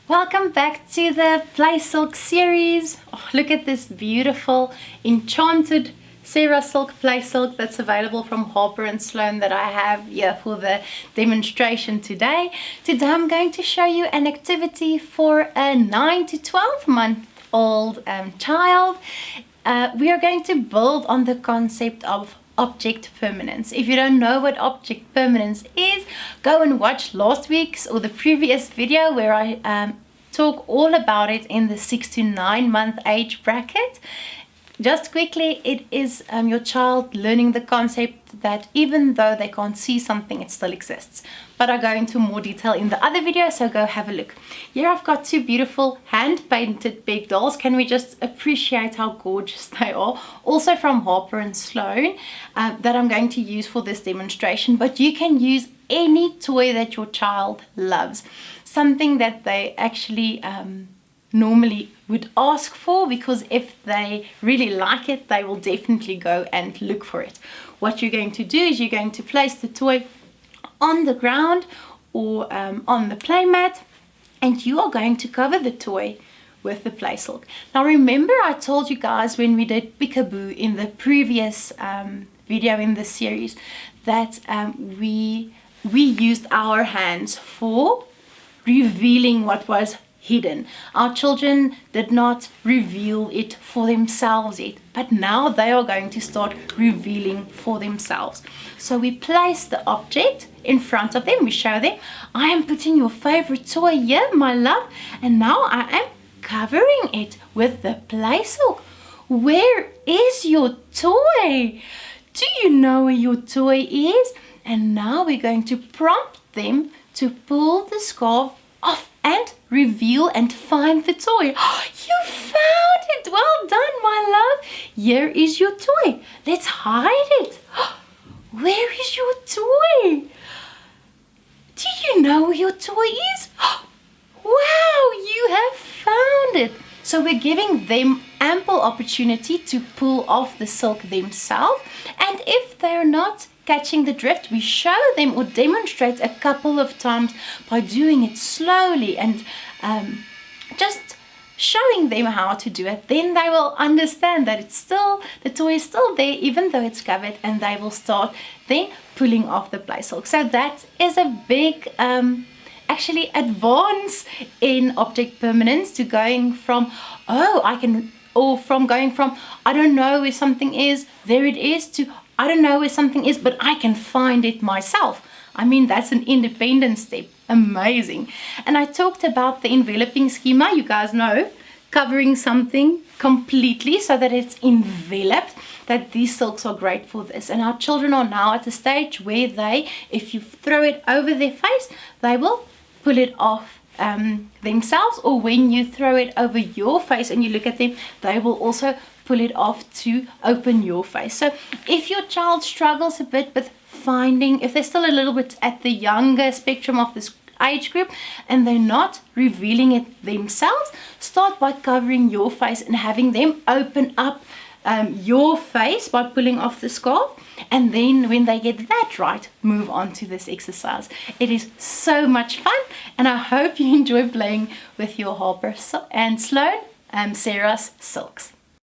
Welcome back to the Play Silk series. Oh, look at this beautiful enchanted Sarah Silk Play Silk that's available from Harper and Sloan that I have here for the demonstration today. Today I'm going to show you an activity for a 9 to 12 month old child. We are going to build on the concept of object permanence. If you don't know what object permanence is, go and watch last week's or the previous video where I talk all about it in the 6 to 9 month age bracket. Just quickly, it is your child learning the concept that even though they can't see something, it still exists. But I go into more detail in the other video, so go have a look. Here I've got two beautiful hand-painted big dolls. Can we just appreciate how gorgeous they are? Also from Harper and Sloan that I'm going to use for this demonstration. But you can use any toy that your child loves. Something that they actually normally would ask for, because if they really like it, they will definitely go and look for it. What you're going to do is you're going to place the toy on the ground or on the play mat, and you are going to cover the toy with the play silk. Now remember, I told you guys when we did Peekaboo in the previous video in this series that we used our hands for revealing what was hidden. Our children did not reveal it for themselves yet, but now they are going to start revealing for themselves. So we place the object in front of them, we show them, I am putting your favorite toy here, my love, and now I am covering it with the play silk. Where is your toy? Do you know where your toy is? And now we're going to prompt them to pull the scarf off and reveal and find the toy. Oh, you found it! Well done, my love. Here is your toy. Let's hide it. Where is your toy? Do you know where your toy is? Wow, you have found it. So we're giving them ample opportunity to pull off the silk themselves. And if they're not catching the drift, we show them or demonstrate a couple of times by doing it slowly and just showing them how to do it. Then they will understand that the toy is still there even though it's covered, and they will start then pulling off the play silk. So that is a big actually advance in object permanence to going from going from I don't know where something is, there it is, to I don't know where something is, but I can find it myself. I mean, that's an independent step. Amazing. And I talked about the enveloping schema. You guys know, covering something completely so that it's enveloped, that these silks are great for this. And our children are now at the stage where if you throw it over their face, they will pull it off themselves, or when you throw it over your face and you look at them, they will also pull it off to open your face. So if your child struggles a bit with finding, if they're still a little bit at the younger spectrum of this age group and they're not revealing it themselves, start by covering your face and having them open up your face by pulling off the scarf, and then when they get that right, move on to this exercise. It is so much fun, and I hope you enjoy playing with your Harper and Sloan Sarah's silks.